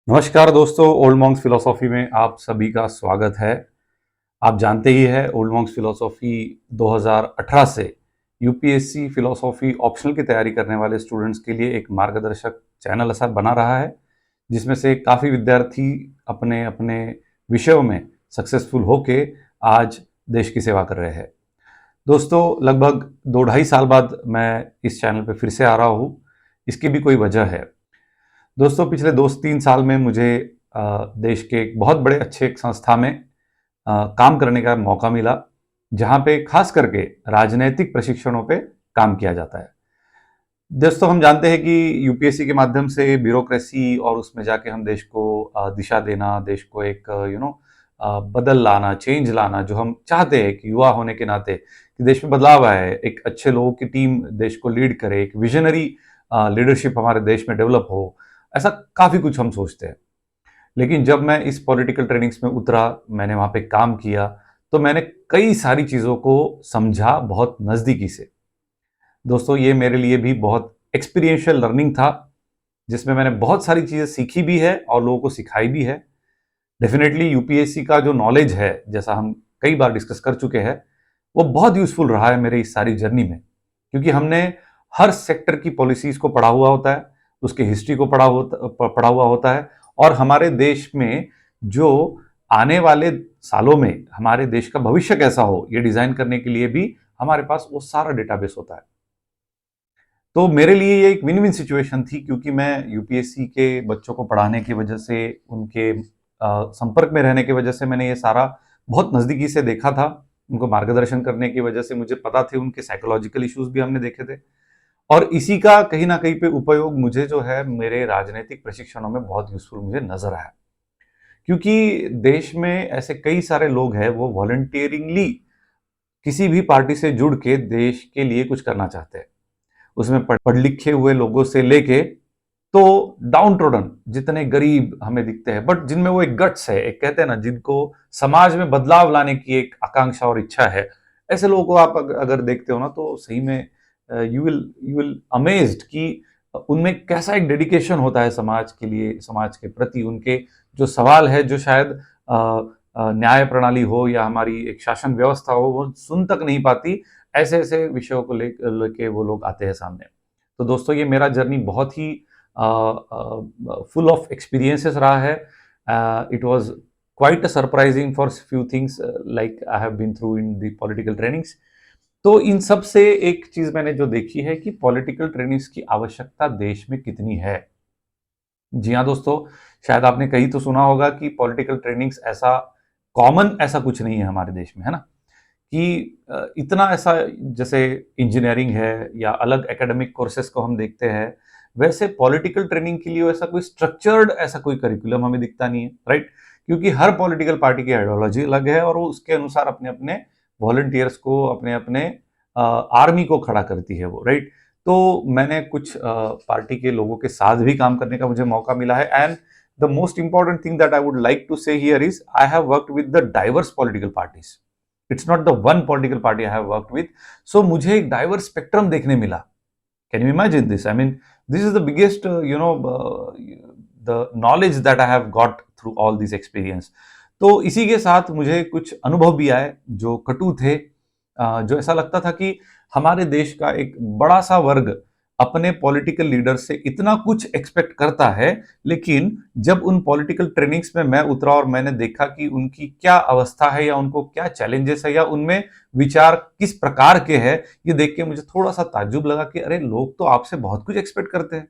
नमस्कार दोस्तों, old Monks philosophy में आप सभी का स्वागत है। आप जानते ही है ओल्ड मॉन्क्स फिलॉसफी 2018 से यूपीएससी फिलॉसफी ऑप्शनल की तैयारी करने वाले स्टूडेंट्स के लिए एक मार्गदर्शक चैनल ऐसा बना रहा है, जिसमें से काफ़ी विद्यार्थी अपने अपने विषयों में सक्सेसफुल होके आज देश की सेवा कर रहे हैं। दोस्तों, लगभग 2-2.5 साल बाद मैं इस चैनल पे फिर से आ रहा हूँ। इसकी भी कोई वजह है। दोस्तों, पिछले 2-3 साल में मुझे देश के एक बहुत बड़े अच्छे एक संस्था में काम करने का मौका मिला, जहाँ पे खास करके राजनैतिक प्रशिक्षणों पे काम किया जाता है। दोस्तों, हम जानते हैं कि यूपीएससी के माध्यम से ब्यूरोक्रेसी और उसमें जाके हम देश को दिशा देना, देश को एक बदल लाना, चेंज लाना, जो हम चाहते हैं कि युवा होने के नाते कि देश में बदलाव आए, एक अच्छे लोगों की टीम देश को लीड करे, एक विजनरी लीडरशिप हमारे देश में डेवलप हो, ऐसा काफ़ी कुछ हम सोचते हैं। लेकिन जब मैं इस पॉलिटिकल ट्रेनिंग्स में उतरा, मैंने वहाँ पे काम किया, तो मैंने कई सारी चीज़ों को समझा बहुत नज़दीकी से। दोस्तों, ये मेरे लिए भी बहुत एक्सपीरियंशियल लर्निंग था, जिसमें मैंने बहुत सारी चीज़ें सीखी भी है और लोगों को सिखाई भी है। डेफ़िनेटली यूपीएससी का जो नॉलेज है, जैसा हम कई बार डिस्कस कर चुके हैं, वो बहुत यूज़फुल रहा है मेरी इस सारी जर्नी में। क्योंकि हमने हर सेक्टर की पॉलिसीज़ को पढ़ा हुआ होता है, उसकी हिस्ट्री को पढ़ा हुआ होता है, और हमारे देश में जो आने वाले सालों में हमारे देश का भविष्य कैसा हो, ये डिज़ाइन करने के लिए भी हमारे पास वो सारा डेटाबेस होता है। तो मेरे लिए ये एक विन-विन सिचुएशन थी, क्योंकि मैं यूपीएससी के बच्चों को पढ़ाने की वजह से, उनके संपर्क में रहने की वजह से मैंने ये सारा बहुत नज़दीकी से देखा था। उनको मार्गदर्शन करने की वजह से मुझे पता थे, उनके साइकोलॉजिकल इश्यूज़ भी हमने देखे थे। और इसी का कहीं न कहीं पे उपयोग मुझे जो है मेरे राजनीतिक प्रशिक्षणों में बहुत यूज़फुल मुझे नज़र आया। क्योंकि देश में ऐसे कई सारे लोग हैं, वो वॉलंटियरिंगली किसी भी पार्टी से जुड़ के देश के लिए कुछ करना चाहते हैं। उसमें पढ़ लिखे हुए लोगों से लेके तो डाउन ट्रोडन जितने गरीब हमें दिखते हैं, बट जिनमें वो एक गट्स है, एक कहते हैं ना, जिनको समाज में बदलाव लाने की एक आकांक्षा और इच्छा है, ऐसे लोगों को आप अगर देखते हो ना, तो सही में यू विल अमेज्ड कि उनमें कैसा एक डेडिकेशन होता है समाज के लिए, समाज के प्रति। उनके जो सवाल है, जो शायद न्याय प्रणाली हो या हमारी एक शासन व्यवस्था हो, वो सुन तक नहीं पाती, ऐसे ऐसे विषयों को लेके वो लोग आते हैं सामने। तो दोस्तों, ये मेरा जर्नी बहुत ही full of experiences रहा है. It was quite a surprising for few things like I have been through in the political trainings. तो इन सब से एक चीज मैंने जो देखी है कि पॉलिटिकल ट्रेनिंग्स की आवश्यकता देश में कितनी है। जी हाँ दोस्तों, शायद आपने कहीं तो सुना होगा कि पॉलिटिकल ट्रेनिंग्स ऐसा कॉमन ऐसा कुछ नहीं है हमारे देश में, है ना? कि इतना ऐसा, जैसे इंजीनियरिंग है या अलग एकेडमिक कोर्सेज को हम देखते हैं, वैसे पॉलिटिकल ट्रेनिंग के लिए वैसा कोई स्ट्रक्चर्ड ऐसा कोई करिकुलम हमें दिखता नहीं है, राइट? क्योंकि हर पॉलिटिकल पार्टी की आइडियोलॉजी अलग है और वो उसके अनुसार अपने अपने वॉलंटियर्स को, अपने अपने आर्मी को खड़ा करती है वो, राइट? तो मैंने कुछ पार्टी के लोगों के साथ भी काम करने का मुझे मौका मिला है, and the most important thing that I would like to say here is I have worked with the diverse political parties. It's not the one political party I have worked with. So मुझे एक diverse spectrum देखने मिला। Can you imagine this? I mean, this is the biggest the knowledge that I have got through all this experience. तो इसी के साथ मुझे कुछ अनुभव भी आए जो कटु थे, जो ऐसा लगता था कि हमारे देश का एक बड़ा सा वर्ग अपने पॉलिटिकल लीडर से इतना कुछ एक्सपेक्ट करता है, लेकिन जब उन पॉलिटिकल ट्रेनिंग्स में मैं उतरा और मैंने देखा कि उनकी क्या अवस्था है या उनको क्या चैलेंजेस है या उनमें विचार किस प्रकार के हैं, ये देख के मुझे थोड़ा सा ताज्जुब लगा कि अरे, लोग तो आपसे बहुत कुछ एक्सपेक्ट करते हैं।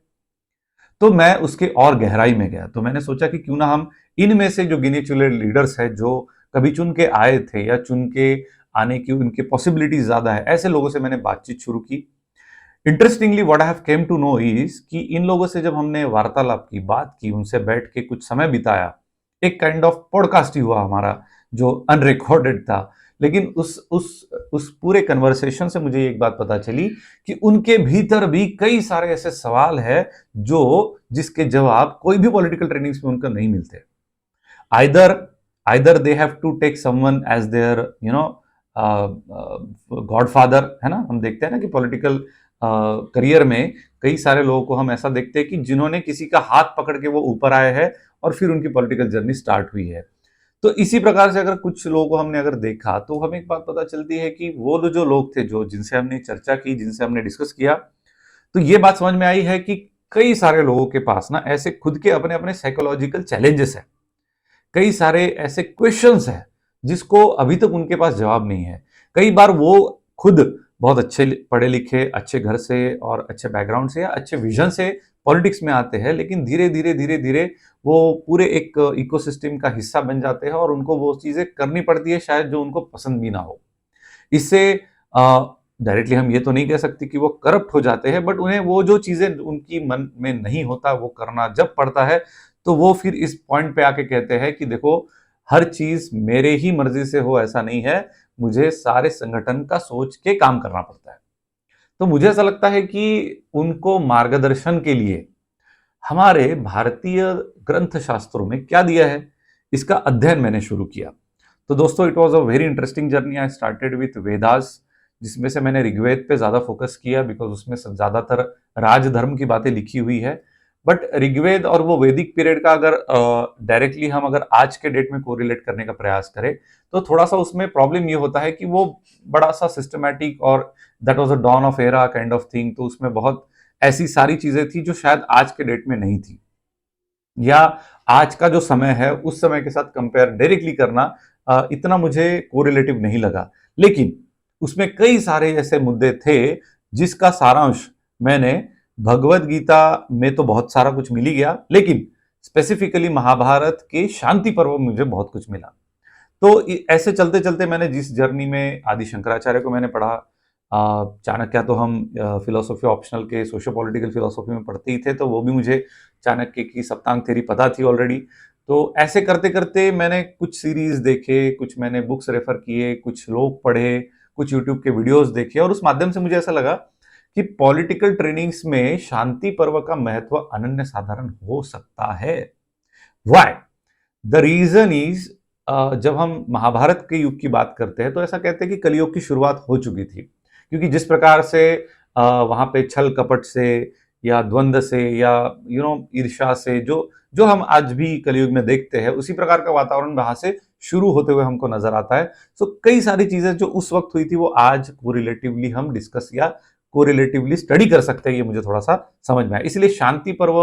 तो मैं उसके और गहराई में गया, तो मैंने सोचा कि क्यों ना हम इनमें से जो गिने चुने लीडर्स हैं, जो कभी चुन के आए थे या चुन के आने की उनके पॉसिबिलिटीज ज्यादा है, ऐसे लोगों से मैंने बातचीत शुरू की। Interestingly what I have came to know is कि इन लोगों से जब हमने वार्तालाप की, बात की, उनसे बैठ के कुछ समय बिताया, एक काइंड ऑफ पॉडकास्ट ही हुआ हमारा, जो अनरिकॉर्डेड था। लेकिन उस पूरे कन्वर्सेशन से मुझे एक बात पता चली कि उनके भीतर भी कई सारे ऐसे सवाल हैं जो जिसके जवाब कोई भी पॉलिटिकल ट्रेनिंग्स में उनको नहीं मिलते। Either either they have to take someone as their godfather, है ना? हम देखते हैं ना कि पॉलिटिकल करियर में कई सारे लोगों को हम ऐसा देखते हैं कि जिन्होंने किसी का हाथ पकड़ के वो ऊपर आए हैं और फिर उनकी पॉलिटिकल जर्नी स्टार्ट हुई है। तो इसी प्रकार से अगर कुछ लोगों को हमने अगर देखा तो हमें एक बात पता चलती है कि वो जो लोग थे जो जिनसे हमने चर्चा की, जिनसे हमने डिस्कस किया, तो ये बात समझ में आई है कि कई सारे लोगों के पास ना ऐसे खुद के अपने अपने साइकोलॉजिकल चैलेंजेस हैं, कई सारे ऐसे क्वेश्चंस हैं जिसको अभी तक उनके पास जवाब नहीं है। कई बार वो खुद बहुत अच्छे पढ़े लिखे, अच्छे घर से और अच्छे बैकग्राउंड से या अच्छे विजन से पॉलिटिक्स में आते हैं, लेकिन धीरे धीरे वो पूरे एक इकोसिस्टम का हिस्सा बन जाते हैं और उनको वो चीजें करनी पड़ती है शायद जो उनको पसंद भी ना हो। इससे डायरेक्टली हम ये तो नहीं कह सकते कि वो करप्ट हो जाते हैं, बट उन्हें वो जो चीजें उनकी मन में नहीं होता वो करना जब पड़ता है, तो वो फिर इस पॉइंट पे आके कहते हैं कि देखो, हर चीज मेरे ही मर्जी से हो ऐसा नहीं है, मुझे सारे संगठन का सोच के काम करना पड़ता है। तो मुझे ऐसा लगता है कि उनको मार्गदर्शन के लिए हमारे भारतीय ग्रंथ शास्त्रों में क्या दिया है, इसका अध्ययन मैंने शुरू किया। तो दोस्तों, it was a very interesting journey. I started with Vedas, जिसमें से मैंने ऋग्वेद पे ज्यादा फोकस किया बिकॉज उसमें ज्यादातर राजधर्म की बातें लिखी हुई है। बट ऋग्वेद और वो वैदिक पीरियड का अगर डायरेक्टली हम अगर आज के डेट में कोरिलेट करने का प्रयास करें, तो थोड़ा सा उसमें प्रॉब्लम ये होता है कि वो बड़ा सा सिस्टमैटिक और that was a dawn of era kind of thing. तो उसमें बहुत ऐसी सारी चीजें थी जो शायद आज के डेट में नहीं थी, या आज का जो समय है उस समय के साथ कंपेयर डायरेक्टली करना इतना मुझे कोरिलेटिव नहीं लगा। लेकिन उसमें कई सारे ऐसे मुद्दे थे जिसका सारांश मैंने भगवत गीता में तो बहुत सारा कुछ मिल ही गया, लेकिन स्पेसिफिकली महाभारत के शांति पर्व में मुझे बहुत कुछ मिला। तो ऐसे चलते चलते मैंने जिस जर्नी में आदि शंकराचार्य को मैंने पढ़ा, चाणक्य तो हम फिलोसॉफी ऑप्शनल के सोशो पॉलिटिकल फिलोसॉफी में पढ़ते ही थे, तो वो भी मुझे चाणक्य की सप्तांग थ्योरी पता थी ऑलरेडी। तो ऐसे करते करते मैंने कुछ सीरीज देखे, कुछ मैंने बुक्स रेफर किए, कुछ लोग पढ़े, कुछ यूट्यूब के वीडियोस देखे, और उस माध्यम से मुझे ऐसा लगा कि पॉलिटिकल ट्रेनिंग्स में शांति पर्व का महत्व अनन्य साधारण हो सकता है। वाई? द रीजन इज, जब हम महाभारत के युग की बात करते हैं तो ऐसा कहते हैं कि कलयुग की शुरुआत हो चुकी थी, क्योंकि जिस प्रकार से वहां पे छल कपट से या द्वंद्व से या ईर्ष्या से जो जो हम आज भी कलयुग में देखते हैं, उसी प्रकार का वातावरण वहां से शुरू होते हुए हमको नजर आता है। सो कई सारी चीजें जो उस वक्त हुई थी वो आज कोरिलेटिवली हम डिस्कस या कोरिलेटिवली स्टडी कर सकते हैं, ये मुझे थोड़ा सा समझ में आया। इसलिए Shanti Parv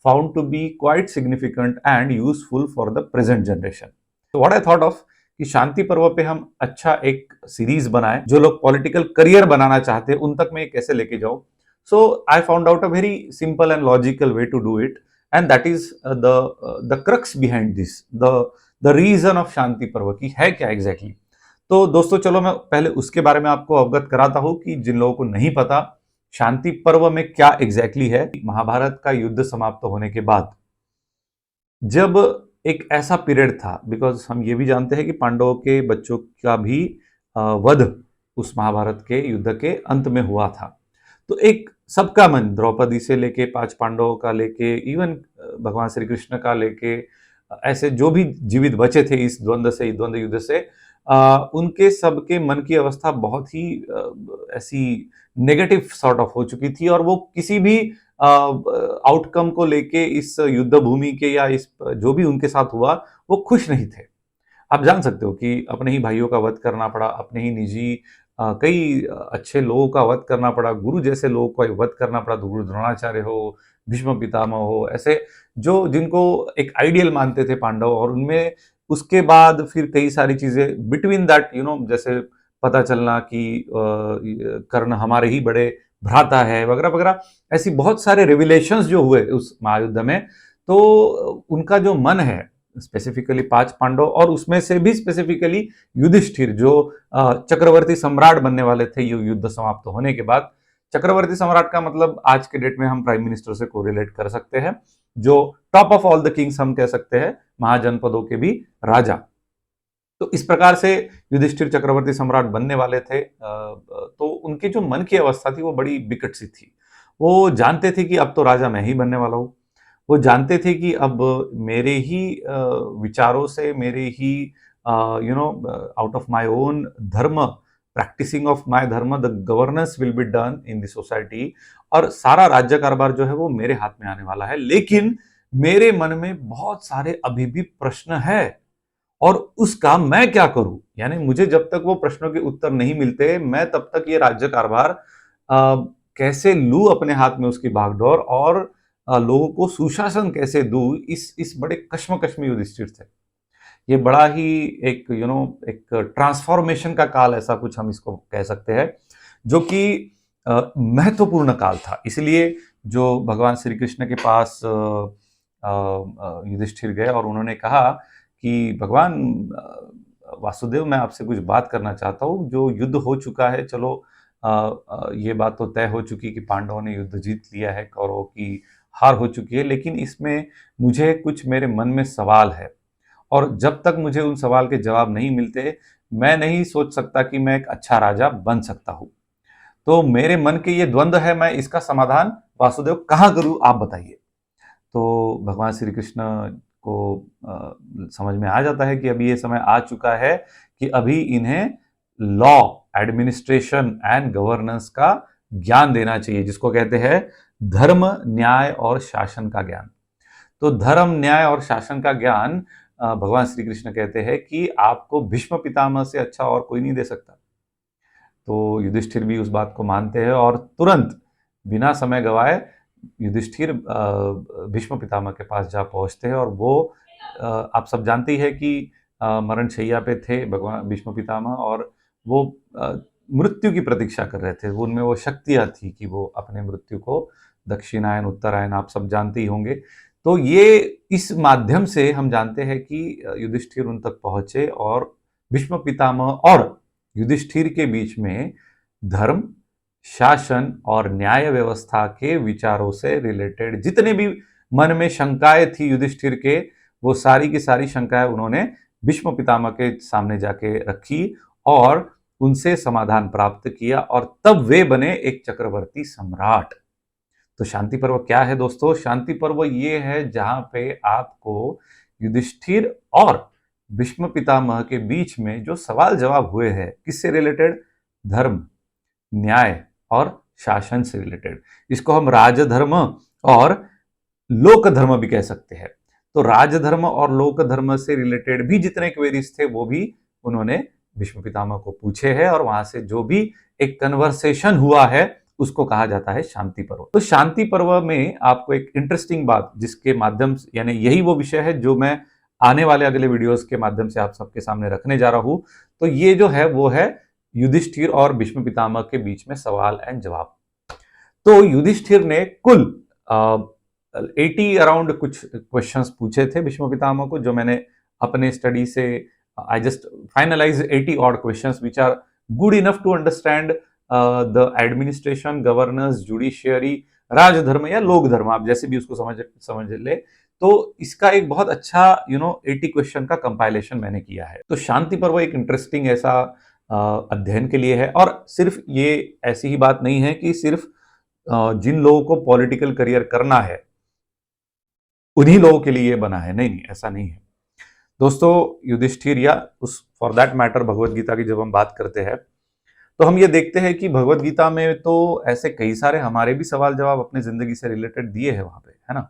found to be quite significant and useful for the present generation. तो व्हाट आई थॉट ऑफ कि शांति पर्व पे हम अच्छा एक सीरीज बनाए, जो लोग पॉलिटिकल करियर बनाना चाहते हैं उन तक मैं कैसे लेके जाऊं। So I found out a very simple and logical way to do it, and that is the crux behind this, the reason of Shanti Parva की है क्या एग्जैक्टली। तो दोस्तों, चलो मैं पहले उसके बारे में आपको अवगत कराता हूं कि जिन लोगों को नहीं पता शांति पर्व में क्या एग्जैक्टली है। महाभारत का युद्ध समाप्त होने के बाद जब एक ऐसा पीरियड था, बिकॉज हम ये भी जानते हैं कि पांडवों के बच्चों का भी वध उस महाभारत के युद्ध के अंत में हुआ था, तो एक सबका मन द्रौपदी से लेके 5 पांडवों का लेके इवन भगवान श्री कृष्ण का लेके ऐसे जो भी जीवित बचे थे इस द्वंद्व युद्ध से, उनके सबके मन की अवस्था बहुत ही ऐसी नेगेटिव सॉर्ट ऑफ हो चुकी थी, और वो किसी भी आउटकम को लेके इस युद्ध भूमि के या इस जो भी उनके साथ हुआ वो खुश नहीं थे। आप जान सकते हो कि अपने ही भाइयों का वध करना पड़ा, अपने ही निजी कई अच्छे लोगों का वध करना पड़ा, गुरु जैसे लोगों का वध करना पड़ा, गुरु द्रोणाचार्य हो, भीष्म पितामह हो, ऐसे जो जिनको एक आइडियल मानते थे पांडव, और उनमें उसके बाद फिर कई सारी चीजें बिटवीन दैट जैसे पता चलना कि कर्ण हमारे ही बड़े भ्राता है वगैरह वगैरह, ऐसी बहुत सारे रिविलेशंस जो हुए उस महायुद्ध में। तो उनका जो मन है स्पेसिफिकली 5 पांडव, और उसमें से भी स्पेसिफिकली युधिष्ठिर जो चक्रवर्ती सम्राट बनने वाले थे ये युद्ध समाप्त होने के बाद। चक्रवर्ती सम्राट का मतलब आज के डेट में हम प्राइम मिनिस्टर से कोरिलेट कर सकते हैं, जो top of all the Kings हम कह सकते हैं, महाजनपदों के भी राजा। तो इस प्रकार से युधिष्ठिर चक्रवर्ती सम्राट बनने वाले थे। तो उनकी जो मन की अवस्था थी वो बड़ी विकट सी थी। वो जानते थे कि अब तो राजा मैं ही बनने वाला हूँ। वो जानते थे कि अब मेरे ही विचारों से, मेरे ही आउट ऑफ माय ओन धर्म, प्रैक्टिसिंग ऑफ माय धर्म, the governance will be done in the society, और सारा राज्य कारभार जो है वो मेरे हाथ में आने वाला है। लेकिन मेरे मन में बहुत सारे अभी भी प्रश्न है और उसका मैं क्या करूं? यानी मुझे जब तक वो प्रश्नों के उत्तर नहीं मिलते, मैं तब तक ये राज्य कारभार कैसे लूं अपने हाथ में उसकी बागडोर और लोगों को सुशासन कैसे दूं, इस बड़े कश्मकश में युधिष्ठिर थे। ये बड़ा ही एक एक ट्रांसफॉर्मेशन का काल, ऐसा कुछ हम इसको कह सकते हैं, जो कि महत्वपूर्ण काल था। इसलिए जो भगवान श्री कृष्ण के पास युधिष्ठिर गए और उन्होंने कहा कि भगवान वासुदेव, मैं आपसे कुछ बात करना चाहता हूँ। जो युद्ध हो चुका है, चलो ये बात तो तय हो चुकी कि पांडवों ने युद्ध जीत लिया है, कौरवों की हार हो चुकी है, लेकिन इसमें मुझे कुछ मेरे मन में सवाल है और जब तक मुझे उन सवाल के जवाब नहीं मिलते, मैं नहीं सोच सकता कि मैं एक अच्छा राजा बन सकता हूं। तो मेरे मन के ये द्वंद्व है, मैं इसका समाधान वासुदेव कहाँ करूं, आप बताइए। तो भगवान श्री कृष्ण को समझ में आ जाता है कि अभी ये समय आ चुका है कि अभी इन्हें लॉ, एडमिनिस्ट्रेशन एंड गवर्नेंस का ज्ञान देना चाहिए, जिसको कहते हैं धर्म, न्याय और शासन का ज्ञान। तो धर्म, न्याय और शासन का ज्ञान भगवान श्री कृष्ण कहते हैं कि आपको भीष्म पितामह से अच्छा और कोई नहीं दे सकता। तो युधिष्ठिर भी उस बात को मानते हैं और तुरंत बिना समय गवाए युधिष्ठिर भीष्म पितामह के पास जा पहुंचते हैं। और वो आप सब जानते ही है कि मरणशैया पे थे भगवान भीष्म पितामह, और वो मृत्यु की प्रतीक्षा कर रहे थे। उनमें वो शक्तियां थी कि वो अपने मृत्यु को, दक्षिणायन उत्तरायण आप सब जानते ही होंगे। तो ये इस माध्यम से हम जानते हैं कि युधिष्ठिर उन तक पहुंचे और भीष्म पितामह और युधिष्ठिर के बीच में धर्म, शासन और न्याय व्यवस्था के विचारों से रिलेटेड जितने भी मन में शंकाएं थी युधिष्ठिर के, वो सारी की सारी शंकाएं उन्होंने भीष्म पितामह के सामने जाके रखी और उनसे समाधान प्राप्त किया और तब वे बने एक चक्रवर्ती सम्राट। तो शांति पर्व क्या है दोस्तों? शांति पर्व ये है जहां पे आपको युधिष्ठिर और भीष्म पितामह के बीच में जो सवाल जवाब हुए हैं, किससे रिलेटेड? धर्म, न्याय और शासन से रिलेटेड। इसको हम राजधर्म और लोक धर्म भी कह सकते हैं। तो राजधर्म और लोक धर्म से रिलेटेड भी जितने क्वेरीज थे, वो भी उन्होंने भीष्म पितामह को पूछे हैं और वहां से जो भी एक कन्वर्सेशन हुआ है, उसको कहा जाता है शांति पर्व। तो शांति पर्व में आपको एक इंटरेस्टिंग बात, जिसके माध्यम से, यानी यही वो विषय है जो मैं आने वाले अगले वीडियोस के माध्यम से आप सबके सामने रखने जा रहा हूं। तो ये जो है वो है युधिष्ठिर और भीष्म पितामह के बीच में सवाल एंड जवाब। तो युधिष्ठिर ने कुल 80 अराउंड कुछ क्वेश्चंस पूछे थे भीष्म पितामह को, जो मैंने अपने स्टडी से I just finalise 80 odd questions which are good enough to understand the administration, governance, judiciary, राजधर्म या लोक धर्म, आप जैसे भी उसको समझ ले। तो इसका एक बहुत अच्छा 80 क्वेश्चन का कंपाइलेशन मैंने किया है। तो शांति पर्व एक इंटरेस्टिंग ऐसा अध्ययन के लिए है। और सिर्फ ये ऐसी ही बात नहीं है कि सिर्फ जिन लोगों को पॉलिटिकल करियर करना है उन्हीं लोगों के लिए ये बना है, नहीं, ऐसा नहीं है दोस्तों। युधिष्ठिर या उस for that matter Bhagavad Gita की जब हम बात करते हैं, तो हम ये देखते हैं कि भगवत गीता में तो ऐसे कई सारे हमारे भी सवाल जवाब अपने जिंदगी से रिलेटेड दिए हैं वहां पे, है ना।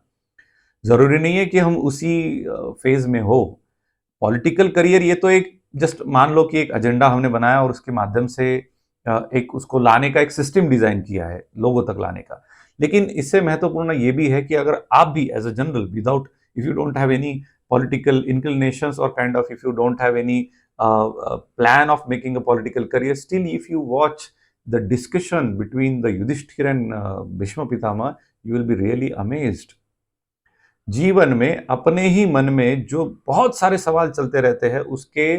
जरूरी नहीं है कि हम उसी फेज में हो। पॉलिटिकल करियर ये तो एक जस्ट मान लो कि एक एजेंडा हमने बनाया और उसके माध्यम से एक उसको लाने का एक सिस्टम डिजाइन किया है, लोगों तक लाने का। लेकिन इससे महत्वपूर्ण ये भी है कि अगर आप भी as a general, without, if you don't have any political inclinations or kind of, if you don't have any plan of making a political career, still if you watch the discussion between the Yudhishthir and Bhishma Pitama, you will be really amazed. जीवन में अपने ही मन में जो बहुत सारे सवाल चलते रहते हैं, उसके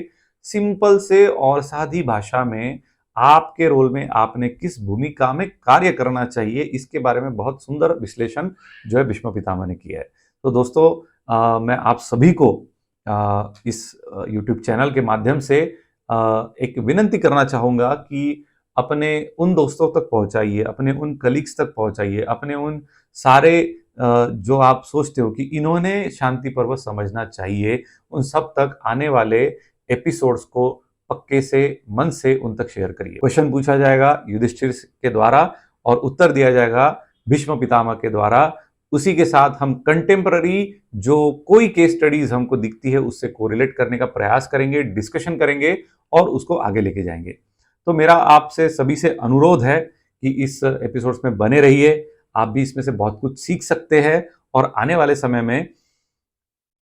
सिंपल से और सादी भाषा में आपके रोल में आपने किस भूमिका में कार्य करना चाहिए, इसके बारे में बहुत सुंदर विश्लेषण जो है भीष्म पितामह ने किया है। तो दोस्तों मैं आप सभी को इस YouTube चैनल के माध्यम से एक विनंती करना चाहूँगा कि अपने उन दोस्तों तक पहुँचाइए, अपने उन कलीग्स तक पहुँचाइए, अपने उन सारे जो आप सोचते हो कि इन्होंने शांति पर्व समझना चाहिए, उन सब तक आने वाले एपिसोड्स को पक्के से मन से उन तक शेयर करिए। क्वेश्चन पूछा जाएगा युधिष्ठिर के द्वारा और उत्तर दिया जाएगा भीष्म पितामह के द्वारा। उसी के साथ हम कंटेम्पररी जो कोई केस स्टडीज हमको दिखती है उससे कोरिलेट करने का प्रयास करेंगे, डिस्कशन करेंगे और उसको आगे लेके जाएंगे। तो मेरा आपसे सभी से अनुरोध है कि इस एपिसोड्स में बने रहिए। आप भी इसमें से बहुत कुछ सीख सकते हैं और आने वाले समय में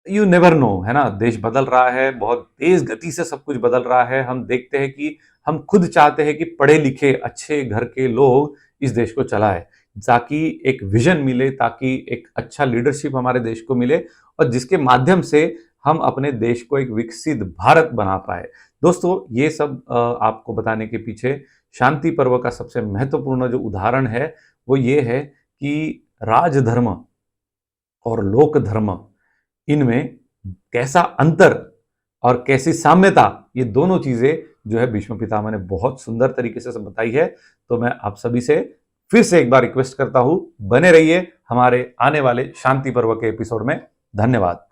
यू नेवर नो, है ना, देश बदल रहा है, बहुत तेज गति से सब कुछ बदल रहा है। हम देखते हैं कि हम खुद चाहते हैं कि पढ़े लिखे अच्छे घर के लोग इस देश को चलाएं, ताकि एक विजन मिले, ताकि एक अच्छा लीडरशिप हमारे देश को मिले और जिसके माध्यम से हम अपने देश को एक विकसित भारत बना पाए। दोस्तों, ये सब आपको बताने के पीछे शांति पर्व का सबसे महत्वपूर्ण जो उदाहरण है वो ये है कि राजधर्म और लोक धर्म, इनमें कैसा अंतर और कैसी साम्यता, ये दोनों चीजें जो है भीष्म पितामह ने बहुत सुंदर तरीके से सब बताई है। तो मैं आप सभी से फिर से एक बार रिक्वेस्ट करता हूं, बने रहिए हमारे आने वाले शांति पर्व के एपिसोड में। धन्यवाद।